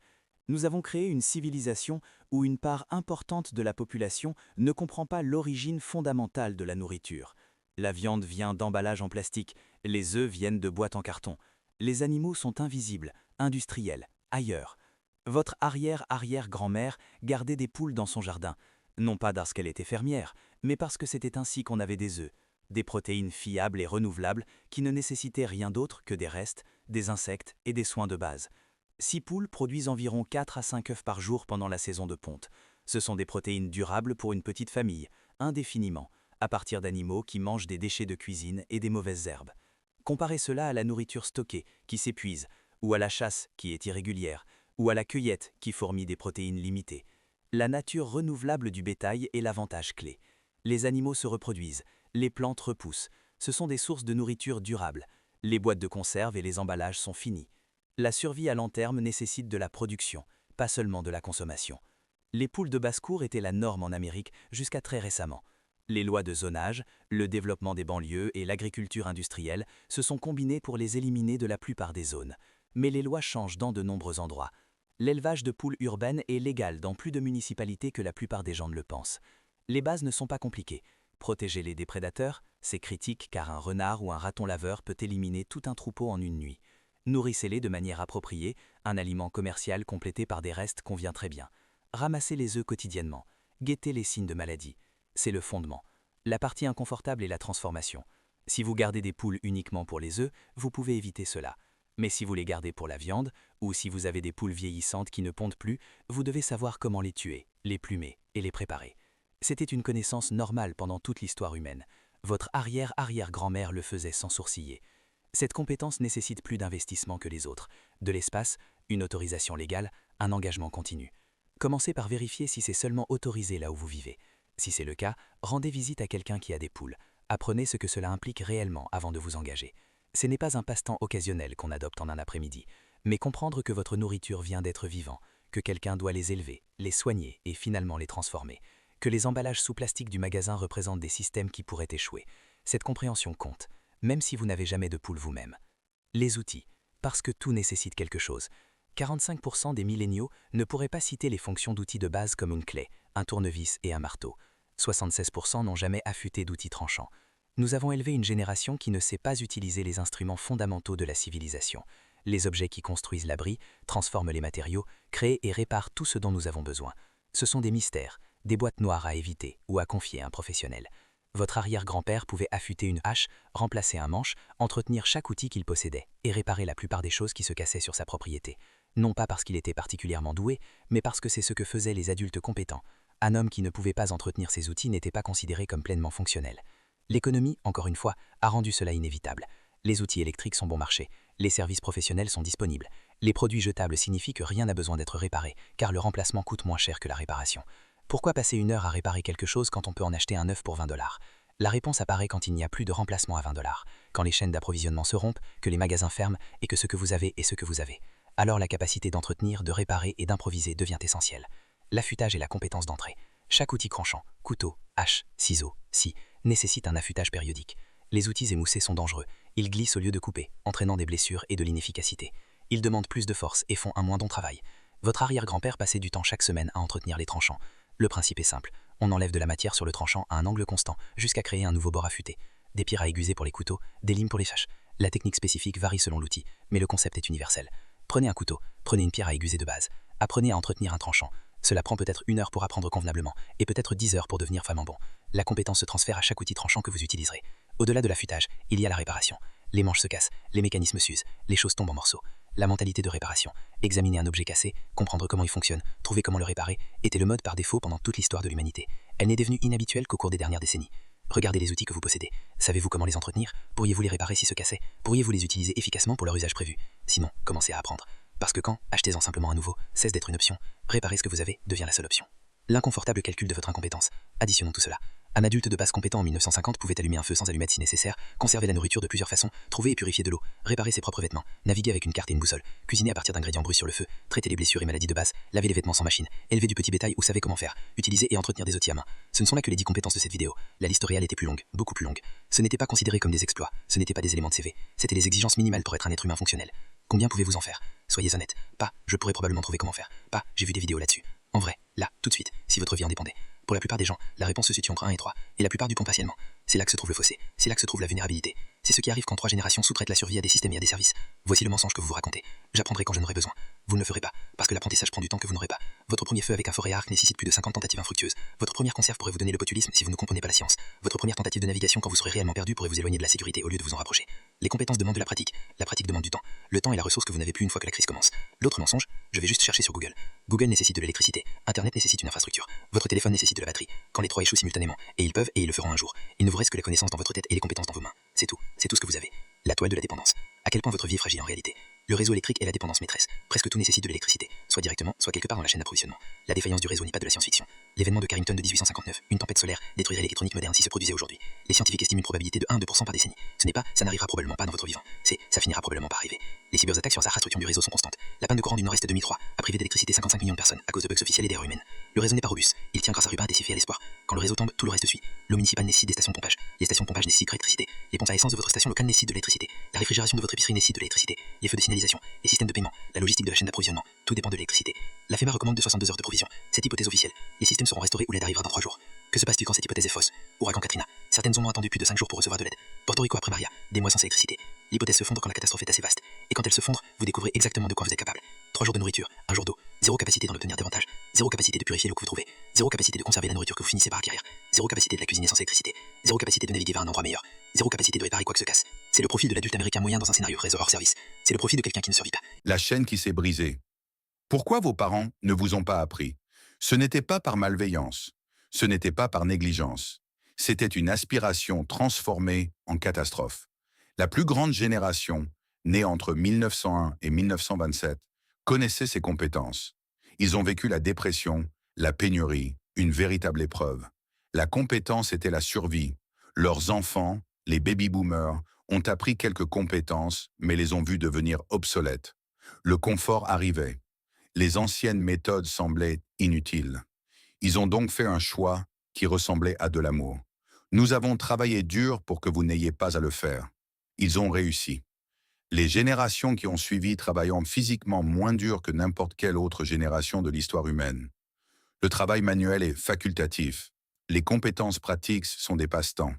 Nous avons créé une civilisation où une part importante de la population ne comprend pas l'origine fondamentale de la nourriture. La viande vient d'emballages en plastique, les œufs viennent de boîtes en carton. Les animaux sont invisibles, industriels, ailleurs. Votre arrière-arrière-grand-mère gardait des poules dans son jardin, non pas parce qu'elle était fermière, mais parce que c'était ainsi qu'on avait des œufs, des protéines fiables et renouvelables qui ne nécessitaient rien d'autre que des restes, des insectes et des soins de base. 6 poules produisent environ 4 à 5 œufs par jour pendant la saison de ponte. Ce sont des protéines durables pour une petite famille, indéfiniment, à partir d'animaux qui mangent des déchets de cuisine et des mauvaises herbes. Comparez cela à la nourriture stockée, qui s'épuise, ou à la chasse, qui est irrégulière, ou à la cueillette, qui fournit des protéines limitées. La nature renouvelable du bétail est l'avantage clé. Les animaux se reproduisent, les plantes repoussent, ce sont des sources de nourriture durable. Les boîtes de conserve et les emballages sont finis. La survie à long terme nécessite de la production, pas seulement de la consommation. Les poules de basse-cour étaient la norme en Amérique jusqu'à très récemment. Les lois de zonage, le développement des banlieues et l'agriculture industrielle se sont combinés pour les éliminer de la plupart des zones. Mais les lois changent dans de nombreux endroits. L'élevage de poules urbaines est légal dans plus de municipalités que la plupart des gens ne le pensent. Les bases ne sont pas compliquées. Protégez-les des prédateurs, c'est critique car un renard ou un raton laveur peut éliminer tout un troupeau en une nuit. Nourrissez-les de manière appropriée, un aliment commercial complété par des restes convient très bien. Ramassez les œufs quotidiennement. Guettez les signes de maladie. C'est le fondement. La partie inconfortable est la transformation. Si vous gardez des poules uniquement pour les œufs, vous pouvez éviter cela. Mais si vous les gardez pour la viande, ou si vous avez des poules vieillissantes qui ne pondent plus, vous devez savoir comment les tuer, les plumer et les préparer. C'était une connaissance normale pendant toute l'histoire humaine. Votre arrière-arrière-grand-mère le faisait sans sourciller. Cette compétence nécessite plus d'investissement que les autres. De l'espace, une autorisation légale, un engagement continu. Commencez par vérifier si c'est seulement autorisé là où vous vivez. Si c'est le cas, rendez visite à quelqu'un qui a des poules. Apprenez ce que cela implique réellement avant de vous engager. Ce n'est pas un passe-temps occasionnel qu'on adopte en un après-midi, mais comprendre que votre nourriture vient d'être vivant, que quelqu'un doit les élever, les soigner et finalement les transformer, que les emballages sous plastique du magasin représentent des systèmes qui pourraient échouer. Cette compréhension compte, même si vous n'avez jamais de poule vous-même. Les outils, parce que tout nécessite quelque chose. 45% des milléniaux ne pourraient pas citer les fonctions d'outils de base comme une clé, un tournevis et un marteau. 76% n'ont jamais affûté d'outils tranchants. Nous avons élevé une génération qui ne sait pas utiliser les instruments fondamentaux de la civilisation. Les objets qui construisent l'abri, transforment les matériaux, créent et réparent tout ce dont nous avons besoin. Ce sont des mystères, des boîtes noires à éviter ou à confier à un professionnel. Votre arrière-grand-père pouvait affûter une hache, remplacer un manche, entretenir chaque outil qu'il possédait et réparer la plupart des choses qui se cassaient sur sa propriété. Non pas parce qu'il était particulièrement doué, mais parce que c'est ce que faisaient les adultes compétents. Un homme qui ne pouvait pas entretenir ses outils n'était pas considéré comme pleinement fonctionnel. L'économie, encore une fois, a rendu cela inévitable. Les outils électriques sont bon marché, les services professionnels sont disponibles. Les produits jetables signifient que rien n'a besoin d'être réparé, car le remplacement coûte moins cher que la réparation. Pourquoi passer une heure à réparer quelque chose quand on peut en acheter un neuf pour 20 $? La réponse apparaît quand il n'y a plus de remplacement à 20 $, quand les chaînes d'approvisionnement se rompent, que les magasins ferment et que ce que vous avez est ce que vous avez. Alors la capacité d'entretenir, de réparer et d'improviser devient essentielle. L'affûtage est la compétence d'entrée. Chaque outil tranchant, couteau, hache, ciseaux, scie, nécessite un affûtage périodique. Les outils émoussés sont dangereux. Ils glissent au lieu de couper, entraînant des blessures et de l'inefficacité. Ils demandent plus de force et font un moins bon travail. Votre arrière-grand-père passait du temps chaque semaine à entretenir les tranchants. Le principe est simple. On enlève de la matière sur le tranchant à un angle constant jusqu'à créer un nouveau bord affûté. Des pierres à aiguiser pour les couteaux, des limes pour les haches. La technique spécifique varie selon l'outil, mais le concept est universel. Prenez un couteau, prenez une pierre à aiguiser de base. Apprenez à entretenir un tranchant. Cela prend peut-être 1 heure pour apprendre convenablement et peut-être 10 heures pour devenir vraiment bon. La compétence se transfère à chaque outil tranchant que vous utiliserez. Au-delà de l'affûtage, il y a la réparation. Les manches se cassent, les mécanismes s'usent, les choses tombent en morceaux. La mentalité de réparation. Examiner un objet cassé, comprendre comment il fonctionne, trouver comment le réparer, était le mode par défaut pendant toute l'histoire de l'humanité. Elle n'est devenue inhabituelle qu'au cours des dernières décennies. Regardez les outils que vous possédez. Savez-vous comment les entretenir? Pourriez-vous les réparer s'ils se cassaient? Pourriez-vous les utiliser efficacement pour leur usage prévu? Sinon, commencez à apprendre. Parce que quand, achetez-en simplement un nouveau, cesse d'être une option. Réparer ce que vous avez devient la seule option. L'inconfortable calcul de votre incompétence. Additionnons tout cela. Un adulte de base compétent en 1950 pouvait allumer un feu sans allumette si nécessaire, conserver la nourriture de plusieurs façons, trouver et purifier de l'eau, réparer ses propres vêtements, naviguer avec une carte et une boussole, cuisiner à partir d'ingrédients brus sur le feu, traiter les blessures et maladies de base, laver les vêtements sans machine, élever du petit bétail ou savez comment faire, utiliser et entretenir des outils à main. Ce ne sont là que les 10 compétences de cette vidéo. La liste réelle était plus longue, beaucoup plus longue. Ce n'était pas considéré comme des exploits, ce n'était pas des éléments de CV, c'était les exigences minimales pour être un être humain fonctionnel. Combien pouvez-vous en faire? Soyez honnête. Pas, je pourrais probablement trouver comment faire. Pas, j'ai vu des vidéos là-dessus. En vrai, là, tout de suite, si votre vie en dépendait. Pour la plupart des gens, la réponse se situe entre 1 et 3, et la plupart du temps partiellement. C'est là que se trouve le fossé, c'est là que se trouve la vulnérabilité. C'est ce qui arrive quand 3 générations sous-traitent la survie à des systèmes et à des services. Voici le mensonge que vous vous racontez. J'apprendrai quand j'en aurai besoin. Vous ne le ferez pas, parce que l'apprentissage prend du temps que vous n'aurez pas. Votre premier feu avec un forêt arc nécessite plus de 50 tentatives infructueuses. Votre première conserve pourrait vous donner le botulisme si vous ne comprenez pas la science. Votre première tentative de navigation quand vous serez réellement perdu pourrait vous éloigner de la sécurité au lieu de vous en rapprocher. Les compétences demandent de la pratique demande du temps. Le temps est la ressource que vous n'avez plus une fois que la crise commence. L'autre mensonge, je vais juste chercher sur Google. Google nécessite de l'électricité, Internet nécessite une infrastructure, votre téléphone nécessite de la batterie. Quand les 3 échouent simultanément, et ils peuvent et ils le feront un jour, il ne vous reste que la connaissance dans votre tête et les compétences dans vos mains. C'est tout ce que vous avez. La toile de la dépendance. À quel point votre vie est fragile en réalité. Le réseau électrique est la dépendance maîtresse. Presque tout nécessite de l'électricité, soit directement, soit quelque part dans la chaîne d'approvisionnement. La défaillance du réseau n'est pas de la science-fiction. L'événement de Carrington de 1859, une tempête solaire, détruirait l'électronique moderne si se produisait aujourd'hui. Les scientifiques estiment une probabilité de 1 à 2% par décennie. Ça n'arrivera probablement pas dans votre vivant. Ça finira probablement par arriver. Les cyberattaques sur la infrastructure du réseau sont constantes. La panne de courant du Nord-Est 2003 a privé d'électricité 55 millions de personnes à cause de bugs officiels et d'erreurs humaines. Le réseau n'est pas robuste. Il tient grâce à Rubin à décifer à l'espoir. Quand le réseau tombe, tout le reste suit. L'eau municipale nécessite des stations de pompage. Les stations de pompage nécessitent de l'électricité. Les pompes à essence de votre station locale nécessitent de l'électricité. La réfrigération de votre épicerie nécessite de l'électricité. Les feux de signalisation, les systèmes de paiement, la logistique de la chaîne d'approvisionnement, tout dépend de l'électricité. La FEMA recommande de 62 heures de provision. Cette hypothèse officielle. Les systèmes seront restaurés ou l'aide arrivera dans 3 jours. Que se passe-t-il quand cette hypothèse est fausse? Ouragan Katrina. Certaines zones ont attendu plus de 5 jours pour recevoir de l'aide. Porto Rico après Maria, des mois sans électricité. L'hypothèse se fondre quand la catastrophe est assez vaste. Et quand elle se fondre, vous découvrez exactement de quoi vous êtes capable. 3 jours de nourriture, 1 jour d'eau, 0 capacité d'en obtenir davantage, 0 capacité de purifier l'eau que vous trouvez, 0 capacité de conserver la nourriture que vous finissez par acquérir, 0 capacité de la cuisiner sans électricité, 0 capacité de naviguer vers un endroit meilleur, 0 capacité de réparer quoi que se casse. C'est le profil de l'adulte américain moyen dans un scénario réseau hors service. C'est le profil de quelqu'un qui ne survit pas. La chaîne qui s'est brisée. Pourquoi vos parents ne vous ont pas appris? Ce n'était pas par malveillance. Ce n'était pas par négligence. C'était une aspiration transformée en catastrophe. La plus grande génération, née entre 1901 et 1927, connaissait ces compétences. Ils ont vécu la dépression, la pénurie, une véritable épreuve. La compétence était la survie. Leurs enfants, les baby-boomers, ont appris quelques compétences, mais les ont vues devenir obsolètes. Le confort arrivait. Les anciennes méthodes semblaient inutiles. Ils ont donc fait un choix qui ressemblait à de l'amour. Nous avons travaillé dur pour que vous n'ayez pas à le faire. Ils ont réussi. Les générations qui ont suivi travaillant physiquement moins dur que n'importe quelle autre génération de l'histoire humaine. Le travail manuel est facultatif. Les compétences pratiques sont des passe-temps.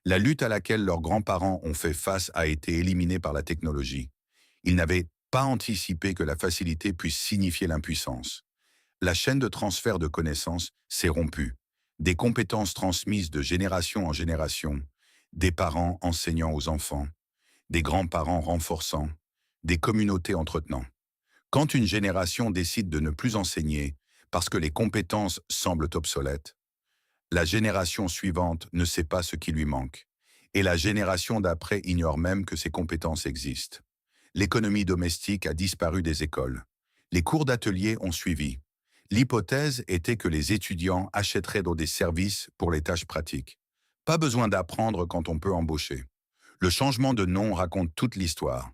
La lutte à laquelle leurs grands-parents ont fait face a été éliminée par la technologie. Ils n'avaient pas anticipé que la facilité puisse signifier l'impuissance. La chaîne de transfert de connaissances s'est rompue. Des compétences transmises de génération en génération, des parents enseignant aux enfants, des grands-parents renforçant, des communautés entretenant. Quand une génération décide de ne plus enseigner parce que les compétences semblent obsolètes, la génération suivante ne sait pas ce qui lui manque. Et la génération d'après ignore même que ces compétences existent. L'économie domestique a disparu des écoles. Les cours d'atelier ont suivi. L'hypothèse était que les étudiants achèteraient dans des services pour les tâches pratiques. Pas besoin d'apprendre quand on peut embaucher. Le changement de nom raconte toute l'histoire.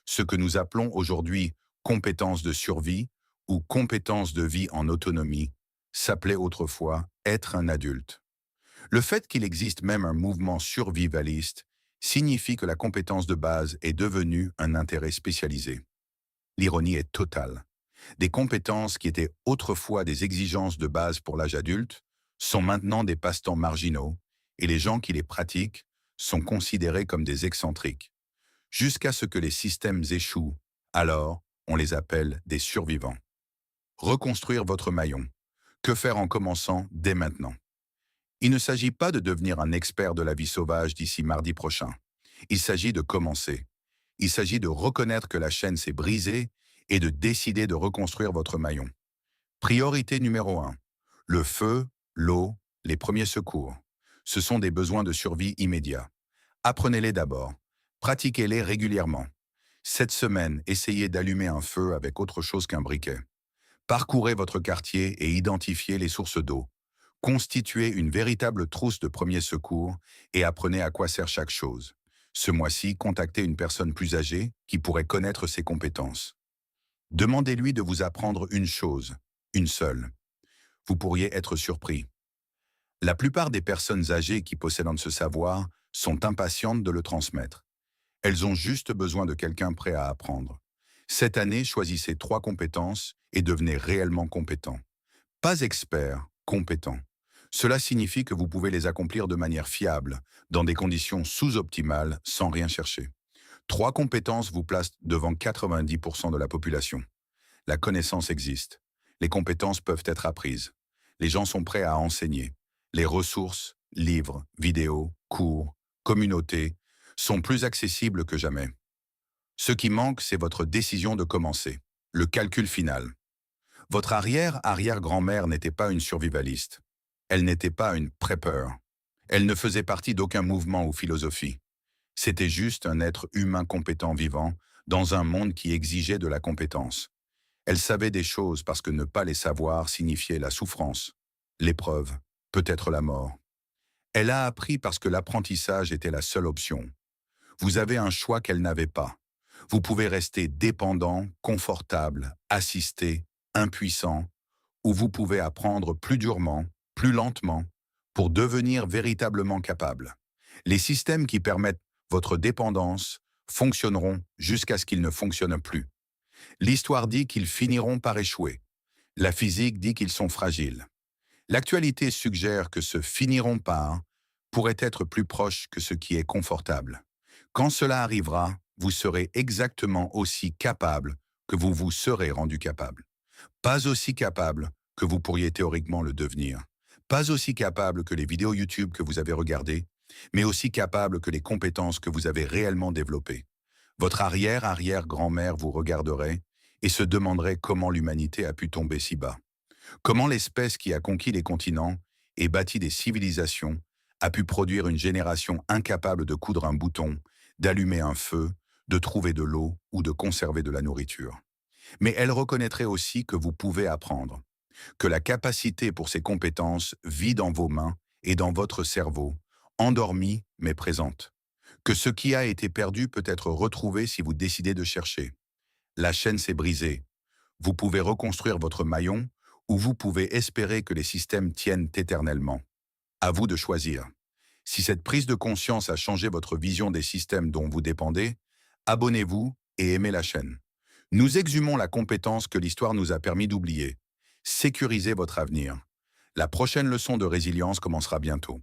Ce que nous appelons aujourd'hui compétences de survie ou compétences de vie en autonomie s'appelait autrefois être un adulte. Le fait qu'il existe même un mouvement survivaliste signifie que la compétence de base est devenue un intérêt spécialisé. L'ironie est totale. Des compétences qui étaient autrefois des exigences de base pour l'âge adulte sont maintenant des passe-temps marginaux et les gens qui les pratiquent sont considérés comme des excentriques. Jusqu'à ce que les systèmes échouent, alors on les appelle des survivants. Reconstruire votre maillon. Que faire en commençant dès maintenant? Il ne s'agit pas de devenir un expert de la vie sauvage d'ici mardi prochain. Il s'agit de commencer. Il s'agit de reconnaître que la chaîne s'est brisée et de décider de reconstruire votre maillon. Priorité numéro 1. Le feu, l'eau, les premiers secours. Ce sont des besoins de survie immédiats. Apprenez-les d'abord. Pratiquez-les régulièrement. Cette semaine, essayez d'allumer un feu avec autre chose qu'un briquet. Parcourez votre quartier et identifiez les sources d'eau. Constituez une véritable trousse de premiers secours et apprenez à quoi sert chaque chose. Ce mois-ci, contactez une personne plus âgée qui pourrait connaître ses compétences. Demandez-lui de vous apprendre une chose, une seule. Vous pourriez être surpris. La plupart des personnes âgées qui possèdent ce savoir sont impatientes de le transmettre. Elles ont juste besoin de quelqu'un prêt à apprendre. Cette année, choisissez 3 compétences et devenez réellement compétent. Pas expert, compétent. Cela signifie que vous pouvez les accomplir de manière fiable, dans des conditions sous-optimales, sans rien chercher. 3 compétences vous placent devant 90% de la population. La connaissance existe. Les compétences peuvent être apprises. Les gens sont prêts à enseigner. Les ressources, livres, vidéos, cours, communautés, sont plus accessibles que jamais. Ce qui manque, c'est votre décision de commencer. Le calcul final. Votre arrière-arrière-grand-mère n'était pas une survivaliste. Elle n'était pas une prepper. Elle ne faisait partie d'aucun mouvement ou philosophie. C'était juste un être humain compétent vivant dans un monde qui exigeait de la compétence. Elle savait des choses parce que ne pas les savoir signifiait la souffrance, l'épreuve, peut-être la mort. Elle a appris parce que l'apprentissage était la seule option. Vous avez un choix qu'elle n'avait pas. Vous pouvez rester dépendant, confortable, assisté, impuissant, ou vous pouvez apprendre plus durement, plus lentement, pour devenir véritablement capable. Les systèmes qui permettent votre dépendance fonctionneront jusqu'à ce qu'ils ne fonctionnent plus. L'histoire dit qu'ils finiront par échouer. La physique dit qu'ils sont fragiles. L'actualité suggère que ce finiront par pourrait être plus proche que ce qui est confortable. Quand cela arrivera, vous serez exactement aussi capable que vous vous serez rendu capable. Pas aussi capable que vous pourriez théoriquement le devenir. Pas aussi capable que les vidéos YouTube que vous avez regardées, mais aussi capable que les compétences que vous avez réellement développées. Votre arrière-arrière-grand-mère vous regarderait et se demanderait comment l'humanité a pu tomber si bas. Comment l'espèce qui a conquis les continents et bâti des civilisations a pu produire une génération incapable de coudre un bouton, d'allumer un feu, de trouver de l'eau ou de conserver de la nourriture. Mais elle reconnaîtrait aussi que vous pouvez apprendre, que la capacité pour ces compétences vit dans vos mains et dans votre cerveau, endormie mais présente, que ce qui a été perdu peut être retrouvé si vous décidez de chercher. La chaîne s'est brisée. Vous pouvez reconstruire votre maillon ou vous pouvez espérer que les systèmes tiennent éternellement. À vous de choisir. Si cette prise de conscience a changé votre vision des systèmes dont vous dépendez, abonnez-vous et aimez la chaîne. Nous exhumons la compétence que l'histoire nous a permis d'oublier. Sécurisez votre avenir. La prochaine leçon de résilience commencera bientôt.